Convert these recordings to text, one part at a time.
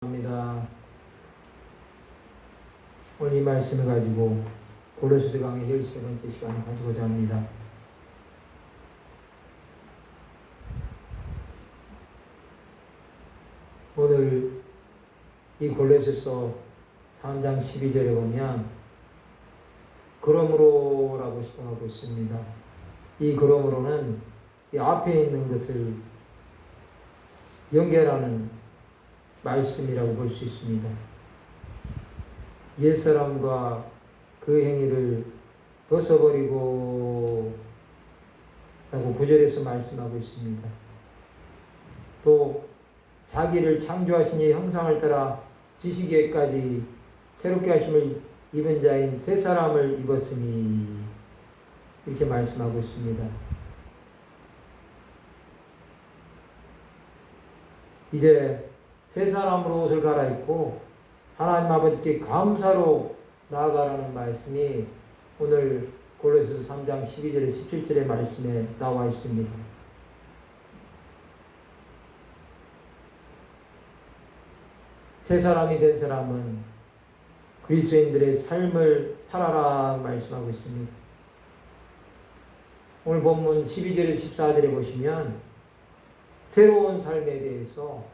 합니다. 오늘 이 말씀을 가지고 고린도서 강의 13번째 시간을 가지고자 합니다. 오늘 이 고린도서 3장 12절에 보면 그러므로라고 시작하고 있습니다. 이 그러므로는 이 앞에 있는 것을 연결하는 말씀이라고 볼 수 있습니다. 옛사람과 그 행위를 벗어버리고 라고 9절에서 말씀하고 있습니다. 또 자기를 창조하신 이 형상을 따라 지시기에까지 새롭게 하심을 입은 자인 새 사람을 입었으니 이렇게 말씀하고 있습니다. 이제 새 사람으로 옷을 갈아입고 하나님 아버지께 감사로 나아가라는 말씀이 오늘 골로새서 3장 12절에 17절의 말씀에 나와 있습니다. 새 사람이 된 사람은 그리스도인들의 삶을 살아라 말씀하고 있습니다. 오늘 본문 12절에서 14절에 보시면 새로운 삶에 대해서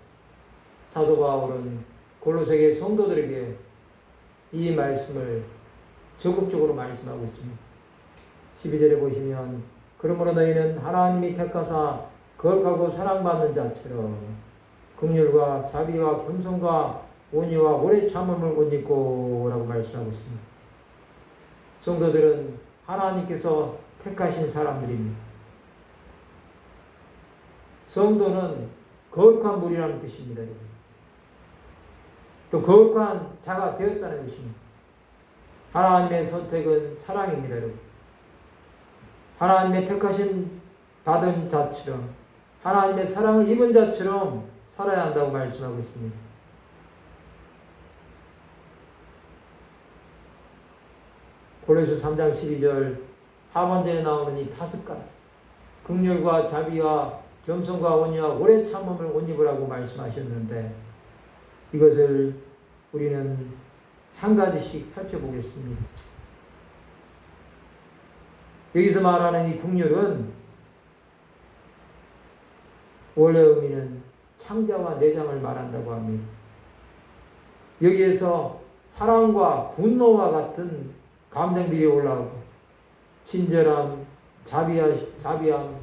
사도 바울은 골로새계 성도들에게 이 말씀을 적극적으로 말씀하고 있습니다. 12절에 보시면 그러므로 너희는 하나님이 택하사 거룩하고 사랑받는 자처럼 긍휼과 자비와 겸손과 온유와 오래 참음을 옷 입고 라고 말씀하고 있습니다. 성도들은 하나님께서 택하신 사람들입니다. 성도는 거룩한 물이라는 뜻입니다. 또 거룩한 자가 되었다는 것입니다. 하나님의 선택은 사랑입니다. 여러분. 하나님의 택하신 받은 자처럼 하나님의 사랑을 입은 자처럼 살아야 한다고 말씀하고 있습니다. 골로새 3장 12절 하반절에 나오는 이 5가지 긍휼과 자비와 겸손과 온유와 오래 참음을 옷 입으라고 말씀하셨는데 이것을 우리는 한 가지씩 살펴보겠습니다. 여기서 말하는 이 긍휼은 원래 의미는 창자와 내장을 말한다고 합니다. 여기에서 사랑과 분노와 같은 감정들이 올라오고 친절함, 자비함,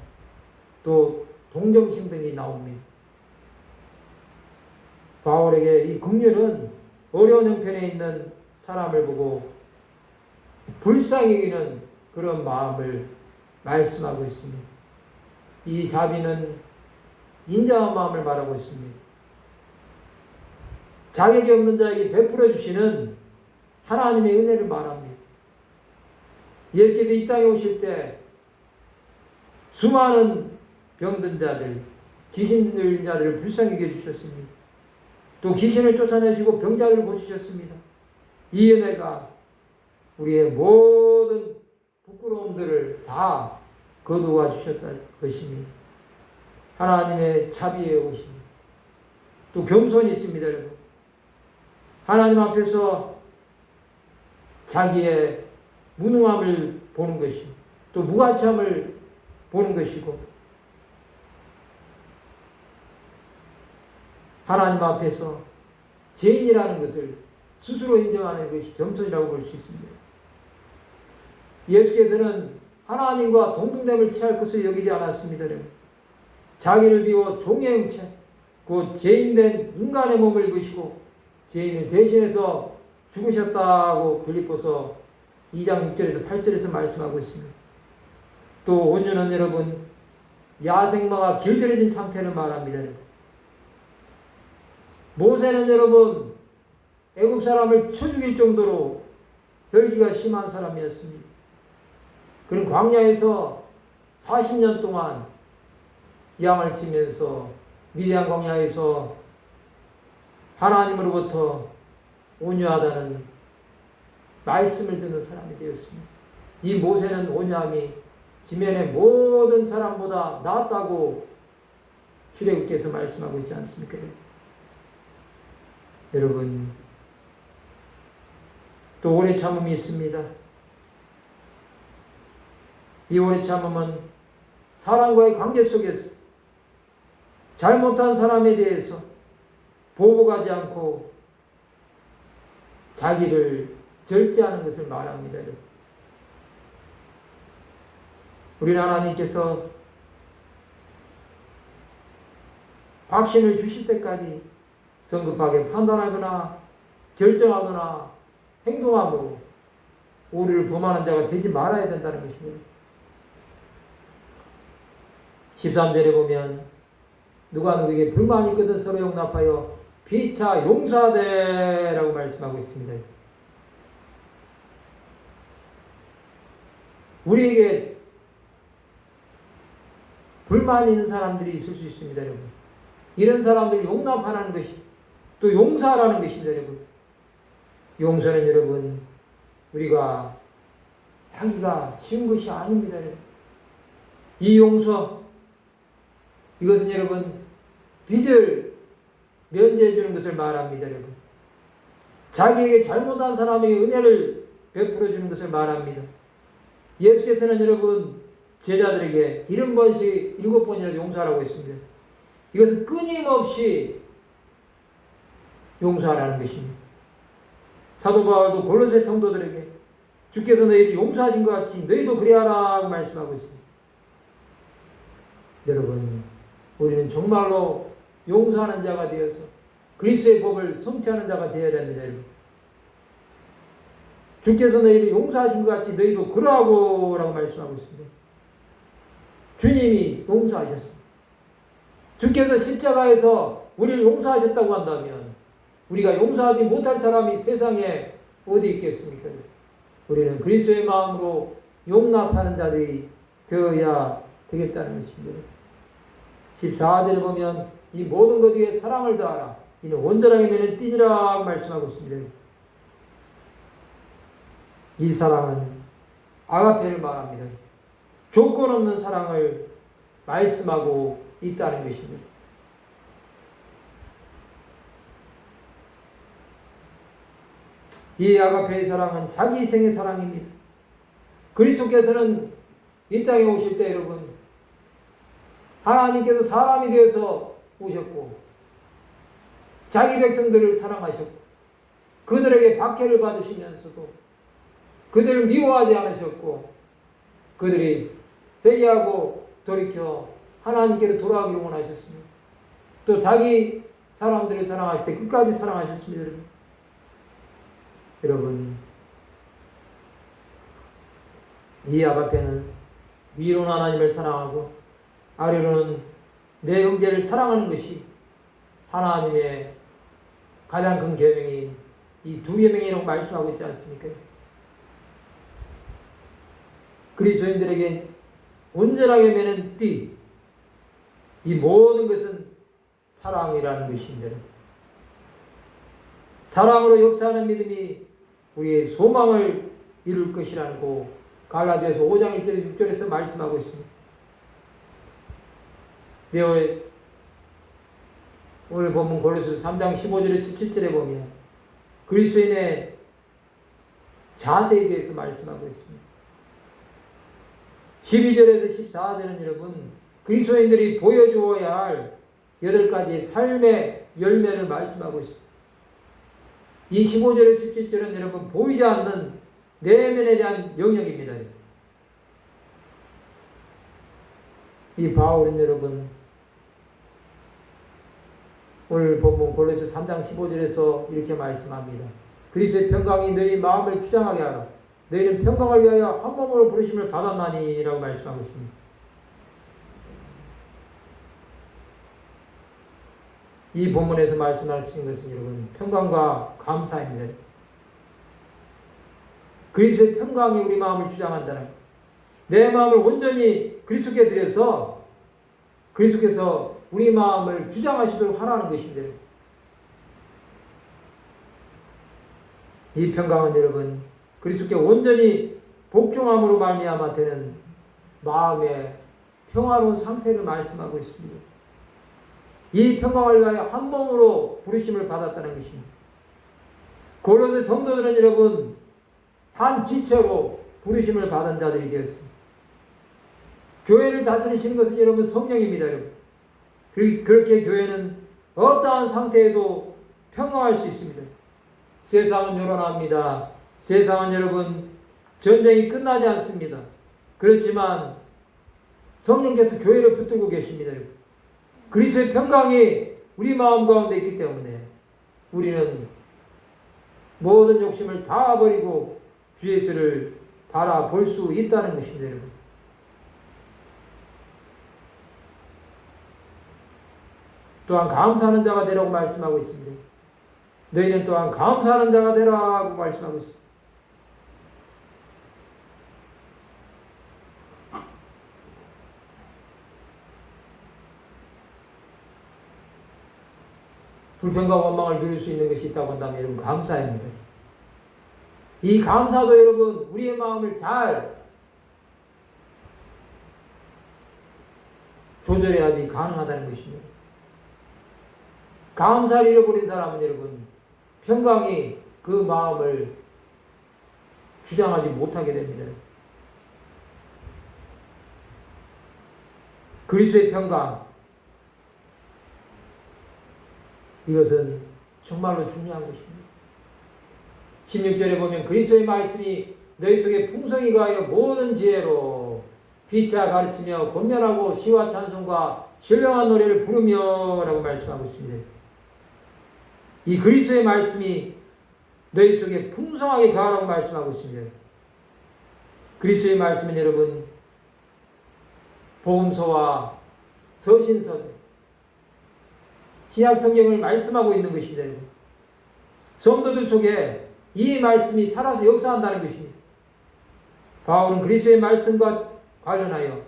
또 동정심 등이 나옵니다. 바울에게 이 긍휼은 어려운 형편에 있는 사람을 보고 불쌍히 여기는 그런 마음을 말씀하고 있습니다. 이 자비는 인자한 마음을 말하고 있습니다. 자격이 없는 자에게 베풀어 주시는 하나님의 은혜를 말합니다. 예수께서 이 땅에 오실 때 수많은 병든 자들, 귀신 들린 자들을 불쌍히 여겨주셨습니다. 또 귀신을 쫓아내시고 병자들을 고치셨습니다. 이 은혜가 우리의 모든 부끄러움들을 다 거두어 주셨다는 것입니다. 하나님의 자비에 오십니다. 또 겸손이 있습니다. 여러분. 하나님 앞에서 자기의 무능함을 보는 것이고 또 무가치함을 보는 것이고 하나님 앞에서 죄인이라는 것을 스스로 인정하는 것이 겸손이라고 볼 수 있습니다. 예수께서는 하나님과 동등됨을 취할 것을 여기지 않았습니다. 자기를 비워 종의 형체, 그 죄인된 인간의 몸을 입으시고 죄인을 대신해서 죽으셨다고 빌립보서 2장 6절에서 8절에서 말씀하고 있습니다. 또 온유는 여러분 야생마가 길들여진 상태를 말합니다. 모세는 여러분 애굽 사람을 쳐 죽일 정도로 혈기가 심한 사람이었습니다. 그는 광야에서 40년 동안 양을 치면서 미디안 광야에서 하나님으로부터 온유하다는 말씀을 듣는 사람이 되었습니다. 이 모세는 온유함이 지면의 모든 사람보다 낫다고 출애굽께서 말씀하고 있지 않습니까? 여러분, 또 오래 참음이 있습니다. 이 오래 참음은 사람과의 관계 속에서 잘못한 사람에 대해서 보복하지 않고 자기를 절제하는 것을 말합니다. 우리 하나님께서 확신을 주실 때까지 성급하게 판단하거나 결정하거나 행동함으로 오류를 범하는 자가 되지 말아야 된다는 것입니다. 13절에 보면 누가 누구에게 불만이 있거든 서로 용납하여 피차 용서하되라고 말씀하고 있습니다. 우리에게 불만 있는 사람들이 있을 수 있습니다, 여러분. 이런 사람들을 용납하라는 것이 또 용서하라는 것입니다, 여러분. 용서는 여러분 우리가 하기가 쉬운 것이 아닙니다, 여러분. 이 용서 이것은 여러분 빚을 면제해 주는 것을 말합니다, 여러분. 자기에게 잘못한 사람에게 은혜를 베풀어 주는 것을 말합니다. 예수께서는 여러분 제자들에게 70번씩 7번이나 용서하라고 했습니다. 이것은 끊임없이 용서하라는 것입니다. 사도 바울도 골로새 성도들에게 주께서 너희를 용서하신 것 같이 너희도 그래야라고 말씀하고 있습니다. 여러분, 우리는 정말로 용서하는 자가 되어서 그리스도의 법을 성취하는 자가 되어야 됩니다. 여러분. 주께서 너희를 용서하신 것 같이 너희도 그러하고 라고 말씀하고 있습니다. 주님이 용서하셨습니다. 주께서 십자가에서 우리를 용서하셨다고 한다면 우리가 용서하지 못할 사람이 세상에 어디 있겠습니까? 우리는 그리스도의 마음으로 용납하는 자들이 되어야 되겠다는 것입니다. 14절에 보면 이 모든 것 위에 사랑을 다하라. 이는 온전하게 매는 띠니라 말씀하고 있습니다. 이 사랑은 아가페를 말합니다. 조건 없는 사랑을 말씀하고 있다는 것입니다. 이 아가페의 사랑은 자기 희생의 사랑입니다. 그리스도께서는 이 땅에 오실 때 여러분 하나님께서 사람이 되어서 오셨고 자기 백성들을 사랑하셨고 그들에게 박해를 받으시면서도 그들을 미워하지 않으셨고 그들이 회개하고 돌이켜 하나님께로 돌아가기를 원하셨습니다. 또 자기 사람들을 사랑하실 때 끝까지 사랑하셨습니다. 여러분, 이 아가페는 위로는 하나님을 사랑하고 아래로는 내 형제를 사랑하는 것이 하나님의 가장 큰 계명인 이 두 계명이라고 말씀하고 있지 않습니까? 그리스도인들에게 온전하게 매는 띠, 이 모든 것은 사랑이라는 것입니다. 사랑으로 역사하는 믿음이 우리의 소망을 이룰 것이라고 갈라디아서 5장 1절 6절에서 말씀하고 있습니다. 오늘 본문 골로새서 3장 15절에 17절에 보면 그리스도인의 자세에 대해서 말씀하고 있습니다. 12절에서 14절은 여러분 그리스도인들이 보여주어야 할 8가지 삶의 열매를 말씀하고 있습니다. 이 15절에서 17절은 여러분 보이지 않는 내면에 대한 영역입니다. 이 바울은 여러분 오늘 본문 골로새 3장 15절에서 이렇게 말씀합니다. 그리스도의 평강이 너희 마음을 주장하게 하라. 너희는 평강을 위하여 한 몸으로 부르심을 받았나니 라고 말씀하고 있습니다. 이 본문에서 말씀하시는 것은 여러분 평강과 감사입니다. 그리스도의 평강이 우리 마음을 주장한다는 내 마음을 온전히 그리스도께 드려서 그리스도께서 우리 마음을 주장하시도록 하라는 것입니다. 이 평강은 여러분 그리스도께 온전히 복종함으로 말미암아 되는 마음의 평화로운 상태를 말씀하고 있습니다. 이 평강을 위하여 한 몸으로 부르심을 받았다는 것입니다. 고로새 성도들은 여러분 한 지체로 부르심을 받은 자들이 되었습니다. 교회를 다스리시는 것은 여러분 성령입니다. 여러분. 그렇게 교회는 어떠한 상태에도 평강할 수 있습니다. 세상은 요란합니다. 세상은 여러분 전쟁이 끝나지 않습니다. 그렇지만 성령께서 교회를 붙들고 계십니다. 여러분. 그리스도의 평강이 우리 마음 가운데 있기 때문에 우리는 모든 욕심을 다 버리고 주 예수를 바라볼 수 있다는 것입니다. 여러분. 또한 감사하는 자가 되라고 말씀하고 있습니다. 너희는 또한 감사하는 자가 되라고 말씀하고 있습니다. 불평과 원망을 누릴 수 있는 것이 있다고 한다면 여러분 감사입니다. 이 감사도 여러분 우리의 마음을 잘 조절해야지 가능하다는 것입니다. 감사를 잃어버린 사람은 여러분 평강이 그 마음을 주장하지 못하게 됩니다. 그리스도의 평강, 이것은 정말로 중요한 것입니다. 16절에 보면 그리스도의 말씀이 너희 속에 풍성히 가하여 모든 지혜로 피차 가르치며 권면하고 시와 찬송과 신령한 노래를 부르며 라고 말씀하고 있습니다. 이 그리스도의 말씀이 너희 속에 풍성하게 가하라고 말씀하고 있습니다. 그리스도의 말씀은 여러분 복음서와 서신서, 신약 성경을 말씀하고 있는 것입니다. 성도들 속에 이 말씀이 살아서 역사한다는 것입니다. 바울은 그리스도의 말씀과 관련하여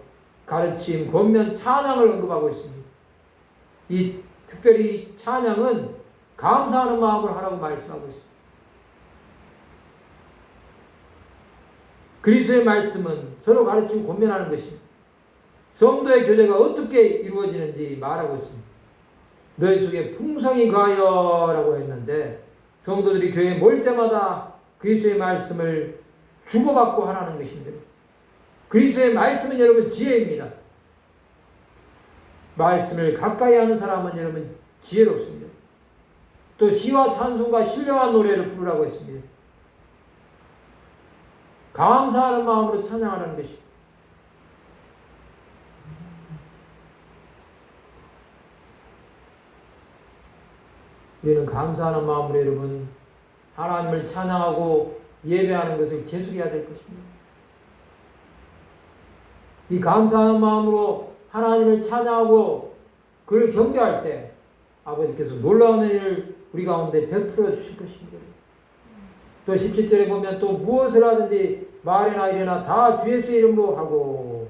가르침, 권면, 찬양을 언급하고 있습니다. 이 특별히 찬양은 감사하는 마음을 하라고 말씀하고 있습니다. 그리스도의 말씀은 서로 가르치고 권면하는 것입니다. 성도의 교제가 어떻게 이루어지는지 말하고 있습니다. 너희 속에 풍성히 가하여 라고 했는데 성도들이 교회에 모일 때마다 그리스도의 말씀을 주고받고 하라는 것입니다. 그리스도의 말씀은 여러분 지혜입니다. 말씀을 가까이 하는 사람은 여러분 지혜롭습니다. 또 시와 찬송과 신령한 노래를 부르라고 했습니다. 감사하는 마음으로 찬양하라는 것입니다. 우리는 감사하는 마음으로 여러분 하나님을 찬양하고 예배하는 것을 계속해야 될 것입니다. 이 감사하는 마음으로 하나님을 찬양하고 그를 경배할 때 아버지께서 놀라운 일을 우리 가운데 베풀어 주실 것입니다. 또 17절에 보면 또 무엇을 하든지 말이나 일이나 다 주 예수의 이름으로 하고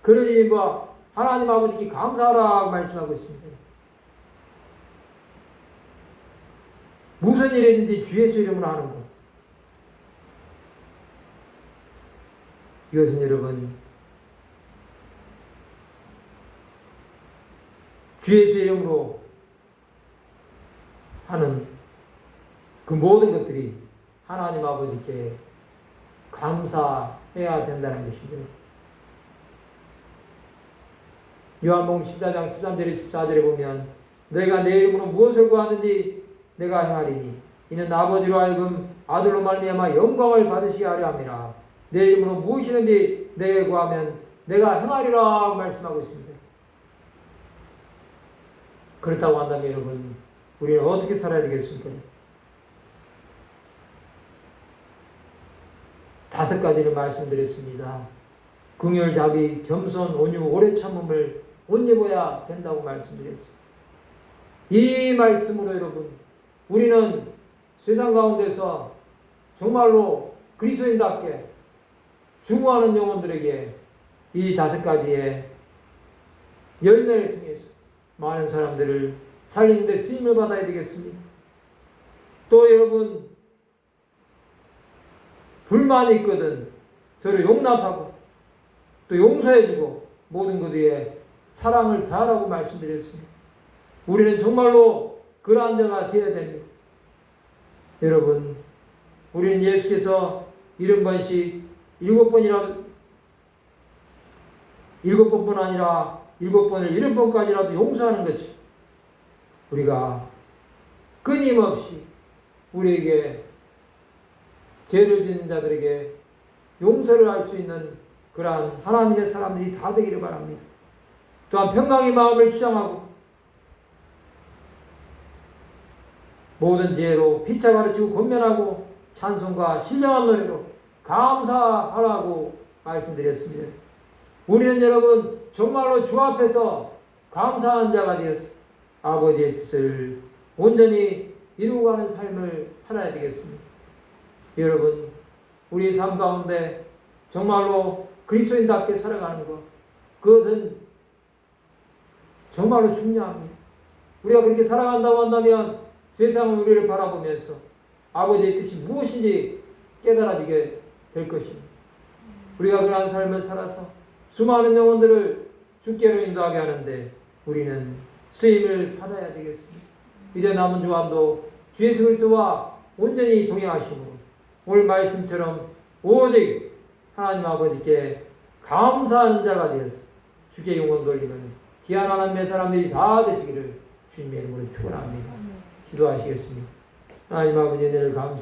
그러니 뭐 하나님 아버지께 감사하라고 말씀하고 있습니다. 무슨 일이든지 주 예수 이름으로 하는 것. 이것은 여러분 주 예수 이름으로 하는 그 모든 것들이 하나님 아버지께 감사해야 된다는 것입니다. 요한복음 14장 13절에 14절에 보면 너희가 내 이름으로 무엇을 구하든지 내가 행하리니 이는 아버지로 하여금 아들로 말미암아 영광을 받으시게 하려 함이라. 내 이름으로 무엇이든지 내게 구하면 내가 행하리라 말씀하고 있습니다. 그렇다고 한다면 여러분 우리는 어떻게 살아야 되겠습니까? 5가지를 말씀드렸습니다. 긍휼, 자비, 겸손, 온유, 오래 참음을 옷 입어야 된다고 말씀드렸습니다. 이 말씀으로 여러분 우리는 세상 가운데서 정말로 그리스도인답게 죽어가는 영혼들에게 이 5가지의 열매를 통해서 많은 사람들을 살리는 데 쓰임을 받아야 되겠습니다. 또 여러분 불만이 있거든 서로 용납하고 또 용서해주고 모든 것에 사랑을 다하라고 말씀드렸습니다. 우리는 정말로 그러한 자가 되어야 됩니다. 여러분, 우리는 예수께서 70번씩 7번이라도 7번뿐 아니라 7번을 70번까지라도 용서하는 거죠. 우리가 끊임없이 우리에게 죄를 짓는 자들에게 용서를 할 수 있는 그러한 하나님의 사람들이 다 되기를 바랍니다. 또한 평강의 마음을 주장하고 모든 지혜로 피차 가르치고 권면하고 찬송과 신령한 노래로 감사하라고 말씀드렸습니다. 우리는 여러분 정말로 주 앞에서 감사한 자가 되어서 아버지의 뜻을 온전히 이루어가는 삶을 살아야 되겠습니다. 여러분, 우리 삶 가운데 정말로 그리스도인답게 살아가는 것, 그것은 정말로 중요합니다. 우리가 그렇게 살아간다고 한다면 세상은 우리를 바라보면서 아버지의 뜻이 무엇인지 깨달아지게 될 것입니다. 우리가 그러한 삶을 살아서 수많은 영혼들을 주께로 인도하게 하는데 우리는 쓰임을 받아야 되겠습니다. 이제 남은 주간도 주 예수 그리스도와 온전히 동행하시고 오늘 말씀처럼 오직 하나님 아버지께 감사하는 자가 되어서 주께 영혼 돌리는 귀한 하나님의 사람들이 다 되시기를 주님의 이름으로 축원합니다. 기도하시겠습니다. 하나님 아버지, 은혜를 감사합니다.